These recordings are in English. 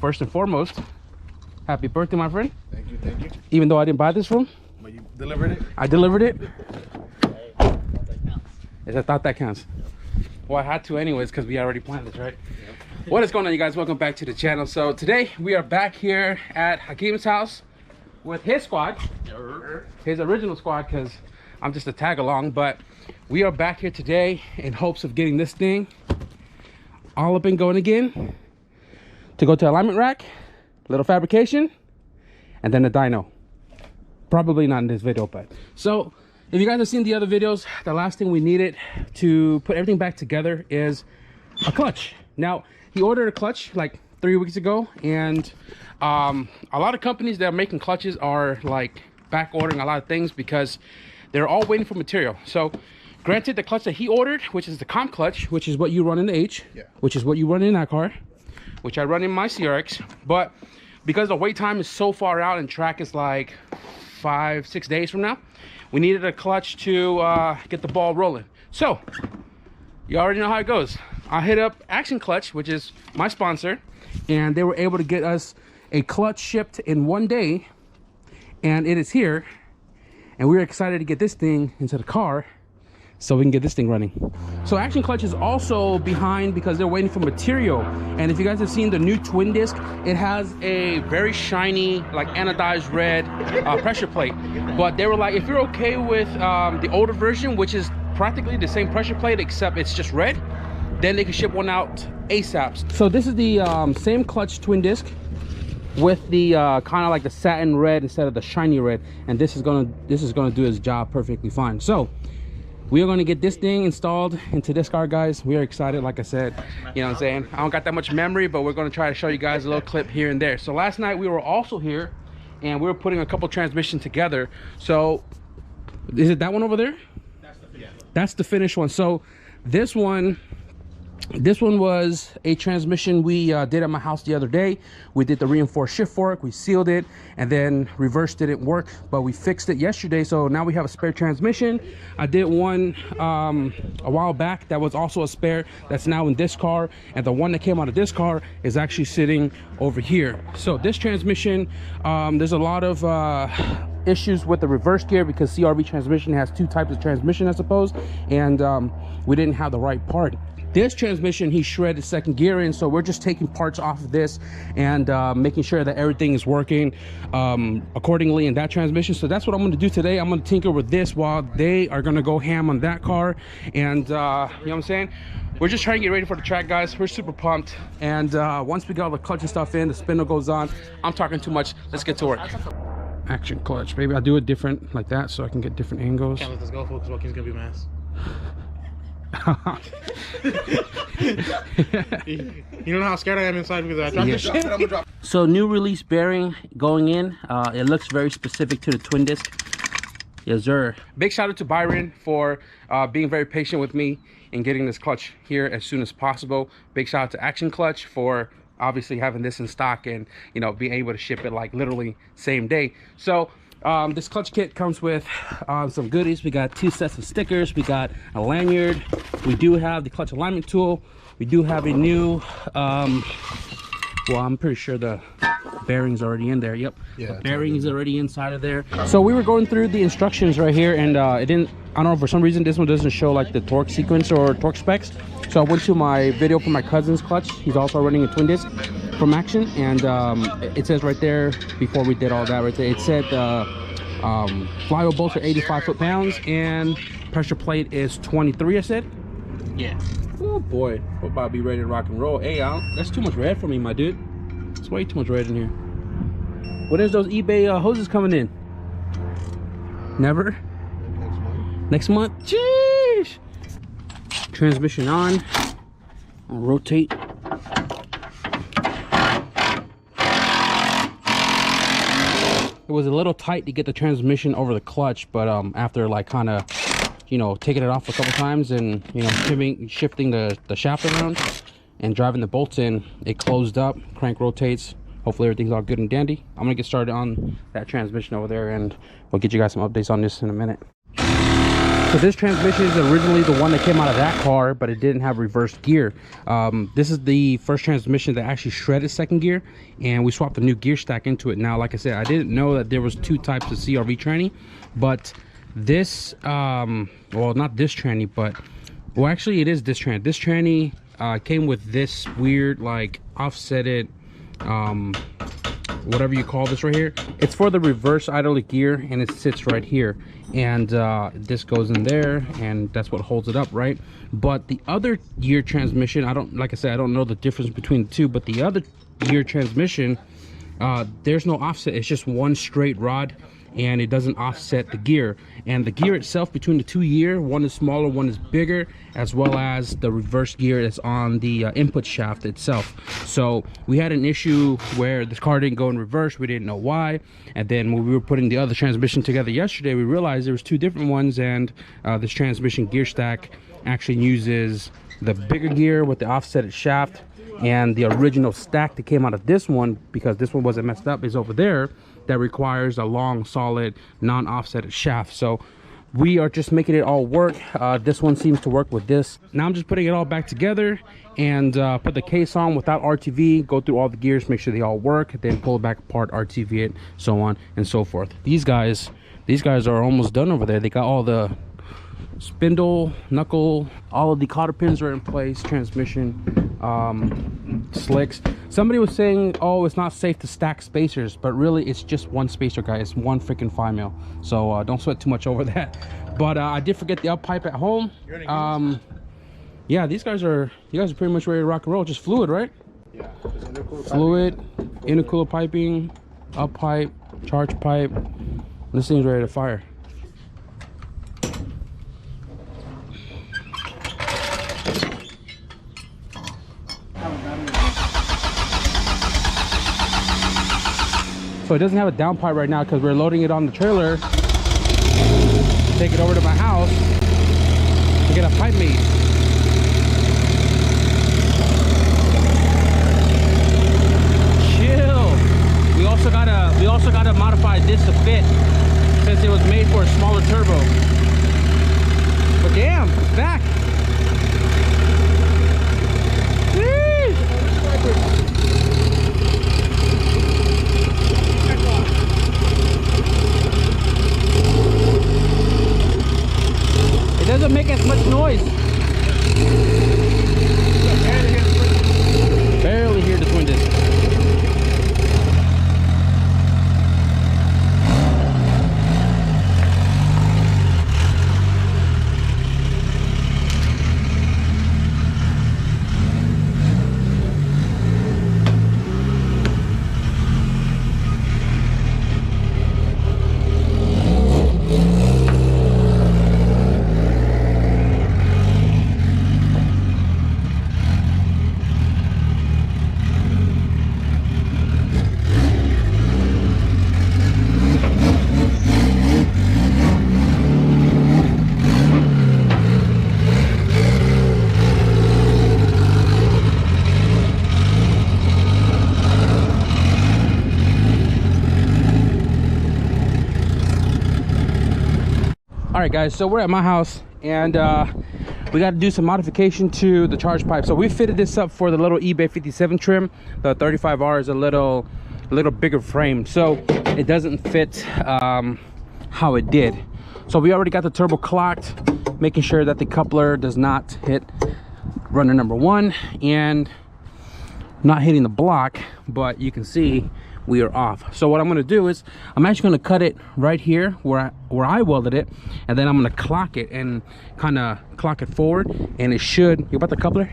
first and foremost, happy birthday, my friend. Thank you, thank you. Even though I didn't buy this from, But you delivered it? I delivered it. Hey, that counts. Yes, I thought that counts. Well, I had to anyways because we already planned this, right? What is going on, you guys? Welcome back to the channel. So today we are back here at Hakim's house with his squad, his original squad, because I'm just a tag along. But we are back here today in hopes of getting this thing all up and going again, to go to alignment rack, little fabrication, and then the dyno. Probably not in this video, but so if you guys have seen the other videos, the last thing we needed to put everything back together is a clutch. Now, he ordered a clutch like 3 weeks ago, and a lot of companies that are making clutches are like back ordering a lot of things because they're all waiting for material. So granted, the clutch that he ordered, which is the comp clutch, which is what you run in the H, which is what you run in that car, which I run in my CRX, but because the wait time is so far out and track is like 5-6 days from now, we needed a clutch to get the ball rolling. So you already know how it goes. I hit up Action Clutch, which is my sponsor, and they were able to get us a clutch shipped in 1 day, and it is here, and we're excited to get this thing into the car so we can get this thing running. So Action Clutch is also behind because they're waiting for material. And if you guys have seen the new twin disc, it has a very shiny, like anodized red pressure plate. But they were like, if you're okay with the older version, which is practically the same pressure plate except it's just red, then they can ship one out ASAP. So this is the same clutch twin disc with the kind of like the satin red instead of the shiny red, and this is gonna do its job perfectly fine. So we are going to get this thing installed into this car, guys. We are excited, like I said. You know what I'm saying? I don't got that much memory, but we're going to try to show you guys a little clip here and there. So last night we were also here, and we were putting a couple transmissions together. So is it that one over there? That's the finished one. So this one was a transmission we did at my house the other day. We did the reinforced shift fork, we sealed it, and then reverse didn't work, but we fixed it yesterday. So now we have a spare transmission. I did one a while back that was also a spare that's now in this car, and the one that came out of this car is actually sitting over here. So this transmission, there's a lot of issues with the reverse gear because CRV transmission has two types of transmission, I suppose, and we didn't have the right part. This transmission, he shredded second gear in, so we're just taking parts off of this and making sure that everything is working accordingly in that transmission. So that's what I'm going to do today. I'm going to tinker with this while they are going to go ham on that car. And you know what I'm saying? We're just trying to get ready for the track, guys. We're super pumped. And once we got all the clutch and stuff in, the spindle goes on. I'm talking too much. Let's get to work. Action Clutch, baby. I'll do it different like that so I can get different angles. Can't let this go, folks. Joaquin's going to be mad. You know how scared I am inside because I dropped this shit. I'm gonna drop. So new release bearing going in. It looks very specific to the twin disc. Yes, sir. Big shout out to Byron for being very patient with me in getting this clutch here as soon as possible. Big shout out to Action Clutch for obviously having this in stock and, you know, being able to ship it like literally same day. So this clutch kit comes with some goodies. We got 2 sets of stickers, we got a lanyard, we do have the clutch alignment tool, we do have a new well, I'm pretty sure the bearing's already in there. Yep, yeah, the bearing is already inside of there. So we were going through the instructions right here, and it didn't, I don't know, for some reason this one doesn't show like the torque sequence or torque specs. So I went to my video for my cousin's clutch. He's also running a twin disc from Action, and it says right there, before we did all that right there, it said flywheel bolts are 85 foot-pounds and pressure plate is 23, I said. Yeah. Oh boy, we're about to be ready to rock and roll. Hey, that's too much red for me, my dude. It's way too much red in here. When is those eBay hoses coming in? Never? Next month? Jeez! Transmission on. I'll rotate. It was a little tight to get the transmission over the clutch, but after like kind of, you know, taking it off a couple times and, you know, shifting the shaft around and driving the bolts in, it closed up, crank rotates. Hopefully everything's all good and dandy. I'm gonna get started on that transmission over there, and we'll get you guys some updates on this in a minute. So this transmission is originally the one that came out of that car, but it didn't have reverse gear. This is the first transmission that actually shredded second gear, and we swapped a new gear stack into it. Now, like I said, I didn't know that there was two types of CRV tranny, but this, well, not this tranny, but, well, actually it is this tranny. This tranny came with this weird, like, offsetted, whatever you call this right here. It's for the reverse idler gear, and it sits right here, and this goes in there, and that's what holds it up, right? But the other gear transmission, I don't, like I said, I don't know the difference between the two, but the other gear transmission, there's no offset. It's just one straight rod, and it doesn't offset the gear. And the gear itself, between the two gear, one is smaller, one is bigger, as well as the reverse gear that's on the input shaft itself. So we had an issue where this car didn't go in reverse. We didn't know why, and then when we were putting the other transmission together yesterday, we realized there was two different ones, and this transmission gear stack actually uses the bigger gear with the offsetted shaft, and the original stack that came out of this one, because this one wasn't messed up, is over there, that requires a long, solid, non-offsetted shaft. So we are just making it all work. This one seems to work with this. Now I'm just putting it all back together and put the case on without RTV, go through all the gears, make sure they all work, then pull it back apart, RTV it, so on and so forth. These guys are almost done over there. They got all the spindle, knuckle, all of the cotter pins are in place, transmission, slicks. Somebody was saying, oh, it's not safe to stack spacers, but really it's just one spacer, guys. It's one freaking 5mm, so don't sweat too much over that. But I did forget the up pipe at home. Yeah, you guys are pretty much ready to rock and roll. Just fluid, right? Yeah, fluid, intercooler piping, up pipe, charge pipe. This thing's ready to fire. So it doesn't have a down pipe right now because we're loading it on the trailer, take it over to my house to get a pipe made. Chill. We also gotta modify this to fit, since it was made for a smaller turbo. But damn, it's back. It doesn't make as much noise. Barely hear the twin disc. All right, guys, so we're at my house, and we got to do some modification to the charge pipe. So we fitted this up for the little eBay 57 trim. The 35R is a little bigger frame, so it doesn't fit how it did. So we already got the turbo clocked, making sure that the coupler does not hit runner number 1 and not hitting the block, but you can see we are off. So what I'm going to do is I'm actually going to cut it right here where I welded it, and then I'm going to clock it and kind of clock it forward, and it should, you about the coupler,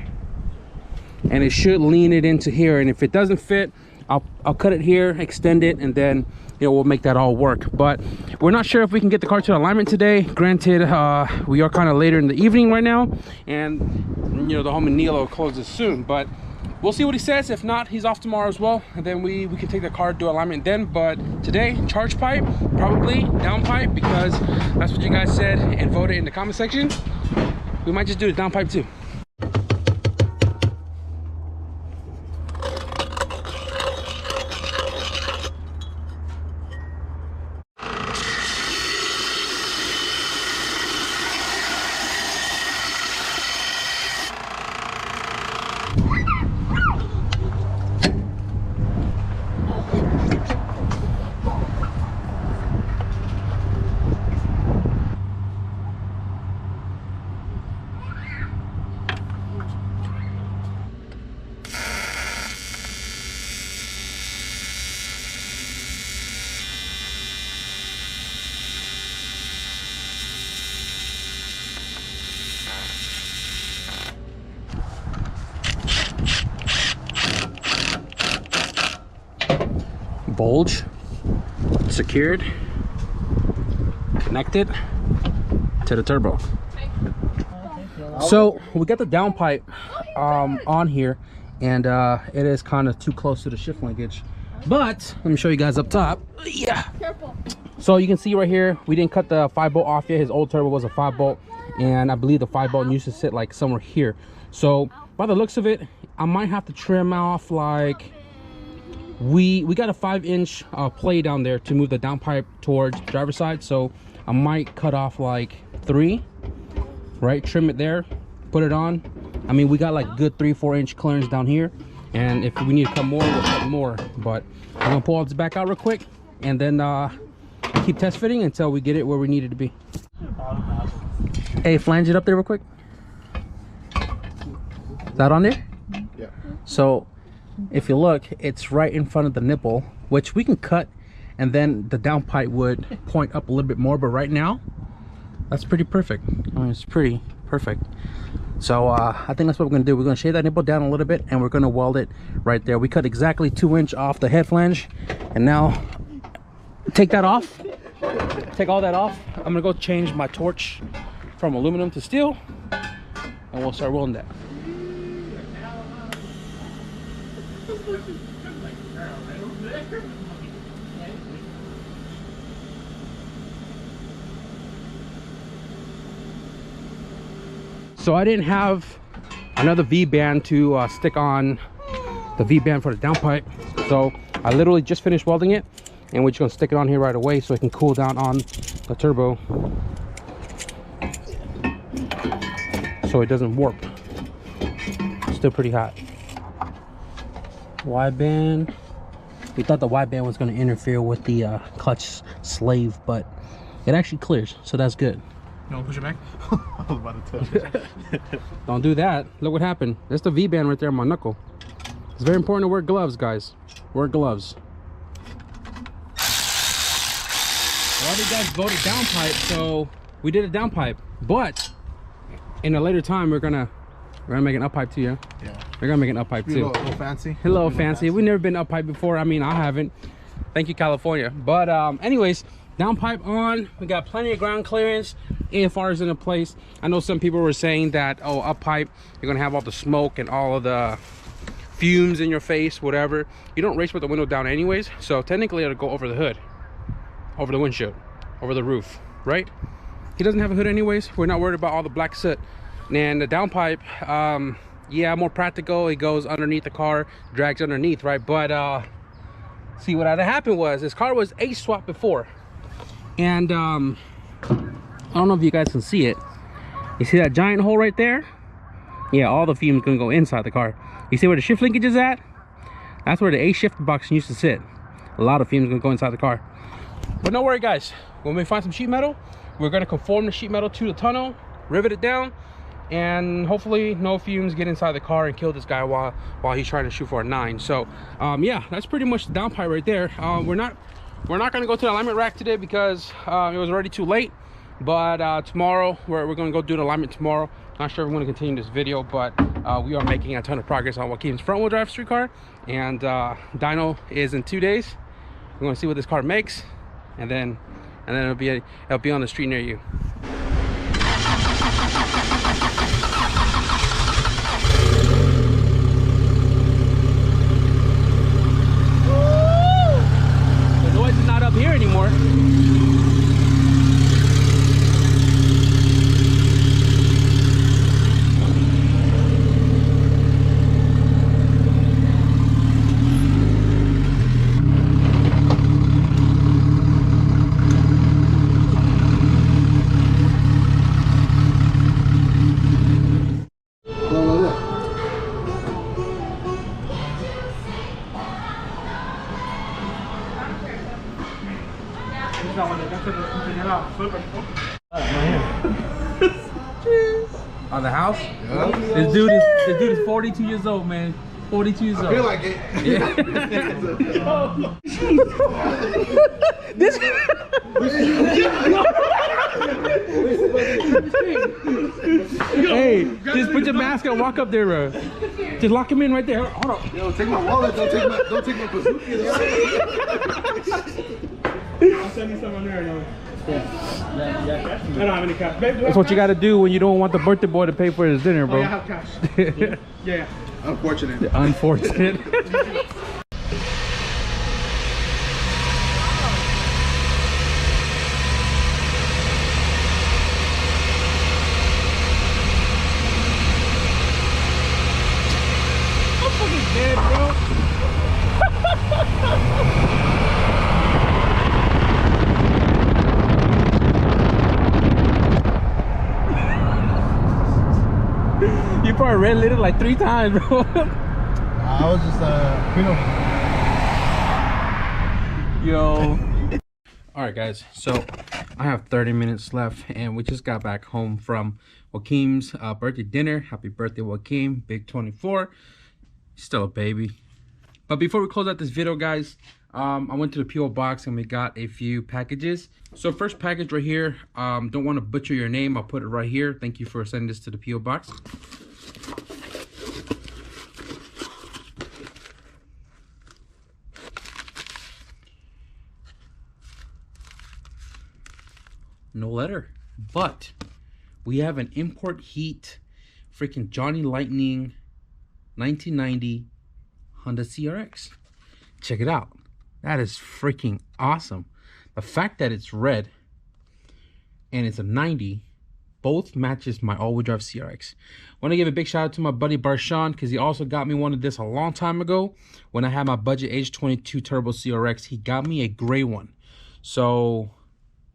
and it should lean it into here. And if it doesn't fit, I'll cut it here, extend it, and then, you know, we'll make that all work. But we're not sure if we can get the car to alignment today. Granted, we are kind of later in the evening right now, and you know, the homie Nilo closes soon, but we'll see what he says. If not, he's off tomorrow as well, and then we can take the car, do alignment then. But today, charge pipe, probably down pipe, because that's what you guys said and voted in the comment section. We might just do the down pipe too. bulge, secured, connected to the turbo. So we got the downpipe on here, and it is kind of too close to the shift linkage, but let me show you guys up top. Yeah, so you can see right here we didn't cut the 5-bolt off yet. His old turbo was a 5-bolt, and I believe the 5-bolt used to sit like somewhere here. So by the looks of it, I might have to trim off, like, we got a 5-inch play down there to move the downpipe towards the driver's side, so I might cut off like 3, right? Trim it there, put it on. I mean, we got like good 3-4 inch clearance down here, and if we need to cut more, we'll cut more. But I'm gonna pull all this back out real quick, and then keep test fitting until we get it where we need it to be. Hey, flange it up there real quick. Is that on there? Yeah. So if you look, it's right in front of the nipple, which we can cut, and then the downpipe would point up a little bit more, but right now that's pretty perfect. I mean, it's pretty perfect. So I think that's what we're gonna do. We're gonna shave that nipple down a little bit, and we're gonna weld it right there. We cut exactly 2 inch off the head flange, and now take that off, take all that off. I'm gonna go change my torch from aluminum to steel, and we'll start welding that. So I didn't have another V-band to stick on the V-band for the downpipe, so I literally just finished welding it, and we're just gonna stick it on here right away so it can cool down on the turbo, so it doesn't warp. Still pretty hot. Y-band. We thought the Y-band was going to interfere with the clutch slave, but it actually clears, so that's good. No, push it back. I was about to touch it. Don't do that. Look what happened. That's the V-band right there on my knuckle. It's very important to wear gloves, guys. Wear gloves. Well, you guys voted downpipe, so we did a downpipe, but in a later time we're gonna make an uppipe to you. Yeah. We're gonna make an uppipe too. A little fancy. A little fancy. We've never been uppipe before. I mean, I haven't. Thank you, California. But anyways, downpipe on. We got plenty of ground clearance. AFR is in place. I know some people were saying that, oh, uppipe, you're gonna have all the smoke and all of the fumes in your face, whatever. You don't race with the window down anyways, so technically it'll go over the hood, over the windshield, over the roof, right? He doesn't have a hood anyways. We're not worried about all the black soot. And the downpipe, yeah, more practical. It goes underneath the car, drags underneath, right? But see, what had happened was this car was ace swap before, and I don't know if you guys can see it. You see that giant hole right there? Yeah, all the fumes gonna go inside the car. You see where the shift linkage is at? That's where the A shift box used to sit. A lot of fumes gonna go inside the car. But no worry, guys. When we find some sheet metal, we're gonna conform the sheet metal to the tunnel, rivet it down, and hopefully no fumes get inside the car and kill this guy while he's trying to shoot for a 9. So yeah, that's pretty much the downpipe right there. We're not gonna go to the alignment rack today because it was already too late. But tomorrow we're gonna go do an alignment tomorrow. Not sure if we're gonna continue this video, but we are making a ton of progress on Joaquin's front wheel drive street car, and dyno is in 2 days. We're gonna see what this car makes, and then it'll be on the street near you. The noise is not up here anymore. On the house? Yeah. This dude is 42 years old, man. 42 years old. I feel like it. Yeah. This. Hey, just put your mask on. Walk up there, bro. Just lock him in right there. Hold on. Yo, take my wallet. Don't take my bazooka. I'll send you some on there. No. I don't have any cash. Babe, That's what you gotta do when you don't want the birthday boy to pay for his dinner, bro. Oh, yeah, I have cash. Yeah. Unfortunate. Unfortunate. I'm fucking dead, bro. You probably red lit it like 3 times, bro. I was just Yo. All right, guys. So I have 30 minutes left, and we just got back home from Joaquim's birthday dinner. Happy birthday, Joaquim. Big 24. Still a baby. But before we close out this video, guys, I went to the PO box and we got a few packages. So first package right here. Don't want to butcher your name. I'll put it right here. Thank you for sending this to the PO box. No letter, but we have an import heat freaking Johnny Lightning 1990 Honda CRX. Check it out. That is freaking awesome. The fact that it's red and it's a 90 both matches my all-wheel drive CRX. I want to give a big shout out to my buddy Barshawn, because he also got me one of this a long time ago when I had my budget age 22 turbo CRX. He got me a gray one. So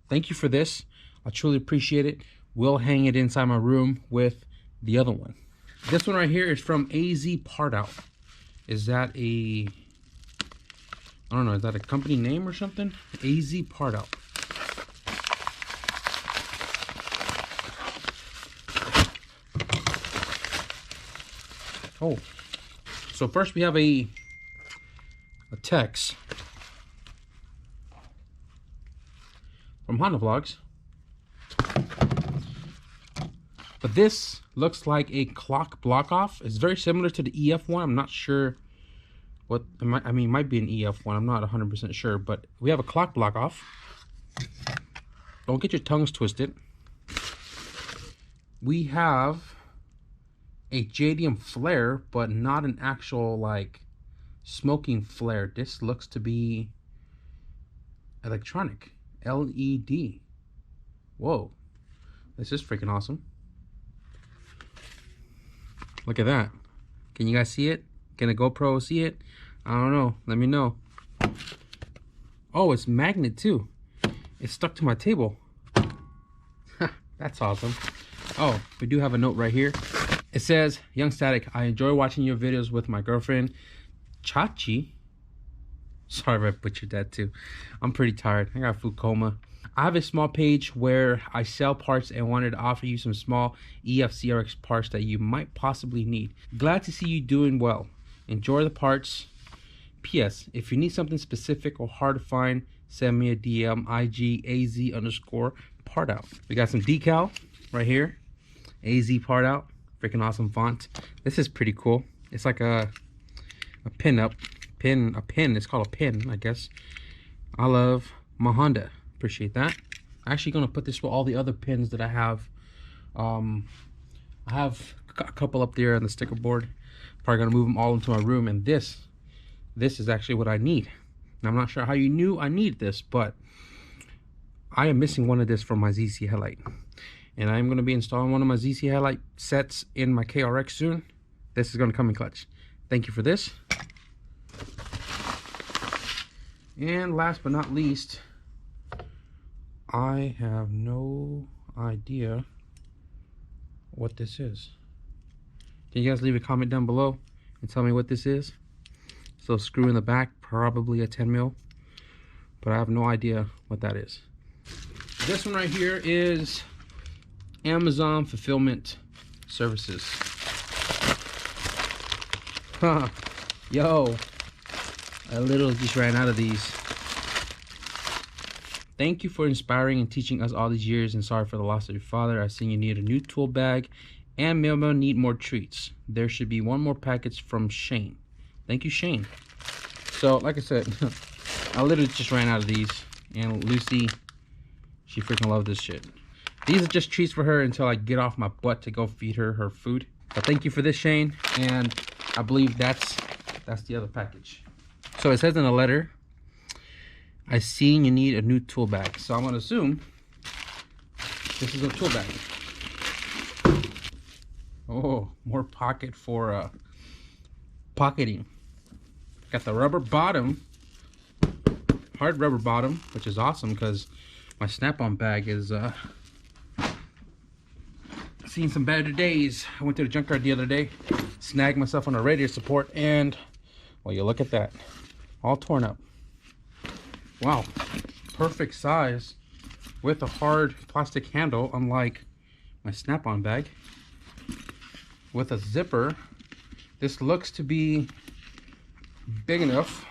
thank you for this. I truly appreciate it. We'll hang it inside my room with the other one. This one right here is from AZ Part Out. Is that a, I don't know, is that a company name or something? AZ Part Out. Oh, so first we have a text from Honda Vlogs. But this looks like a clock block off. It's very similar to the EF one. I'm not sure what, I mean, it might be an EF one. I'm not 100% sure, but we have a clock block off. Don't get your tongues twisted. We have a JDM flare, but not an actual like smoking flare. This looks to be electronic LED. Whoa, this is freaking awesome. Look at that. Can you guys see it? Can a GoPro see it? I don't know. Let me know. Oh, it's magnet too. It's stuck to my table. That's awesome. Oh, we do have a note right here. It says, "Young Static, I enjoy watching your videos with my girlfriend, Chachi." Sorry if I butchered that too. I'm pretty tired. I got food coma. I have a small page where I sell parts and wanted to offer you some small EFCRX parts that you might possibly need. Glad to see you doing well. Enjoy the parts. P.S. If you need something specific or hard to find, send me a DM, IG AZ_ part out. We got some decal right here. AZ part out. Freaking awesome font. This is pretty cool. It's like a pin. It's called a pin, I guess. I love my Honda. Appreciate that. I'm actually gonna put this with all the other pins that I have. I have a couple up there on the sticker board. Probably gonna move them all into my room. And this is actually what I need. And I'm not sure how you knew I need this, but I am missing one of this from my ZC headlight. And I'm going to be installing one of my ZC headlight sets in my KRX soon. This is going to come in clutch. Thank you for this. And last but not least, I have no idea what this is. Can you guys leave a comment down below and tell me what this is? So screw in the back, probably a 10 mil, but I have no idea what that is. This one right here is Amazon fulfillment services. Yo, I literally just ran out of these. Thank you for inspiring and teaching us all these years, and sorry for the loss of your father. I seen you need a new tool bag and mailman need more treats. There should be one more package from Shane. Thank you, Shane. So like I said, I literally just ran out of these, and Lucy, she freaking loved this shit. These are just treats for her until I get off my butt to go feed her her food. But thank you for this, Shane, and I believe that's the other package. So it says in the letter, I seen you need a new tool bag. So I'm gonna assume this is a tool bag. Oh, more pocket for pocketing. Got the rubber bottom, hard rubber bottom, which is awesome because my snap-on bag is seen some better days. I went to the junkyard the other day, snagged myself on a radiator support, and well, you look at that, all torn up. Wow, perfect size with a hard plastic handle, unlike my snap-on bag. With a zipper, this looks to be big enough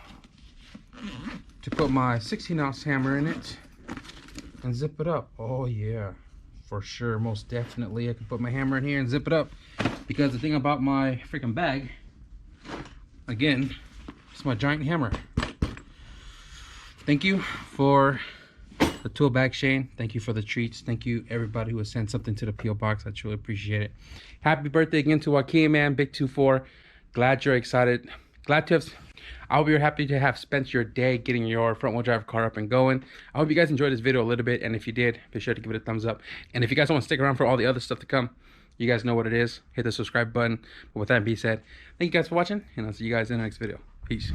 to put my 16-ounce hammer in it and zip it up. Oh yeah, for sure, most definitely. I can put my hammer in here and zip it up, because the thing about my freaking bag, again, it's my giant hammer. Thank you for the tool bag, Shane. Thank you for the treats. Thank you everybody who has sent something to the P.O. box. I truly appreciate it. Happy birthday again to Joaquin, man. Big 24. Glad you're excited. Glad to have, I hope you're happy to have spent your day getting your front wheel drive car up and going. I hope you guys enjoyed this video a little bit, and if you did, be sure to give it a thumbs up. And if you guys want to stick around for all the other stuff to come, you guys know what it is. Hit the subscribe button. But with that being said, thank you guys for watching, and I'll see you guys in the next video. Peace.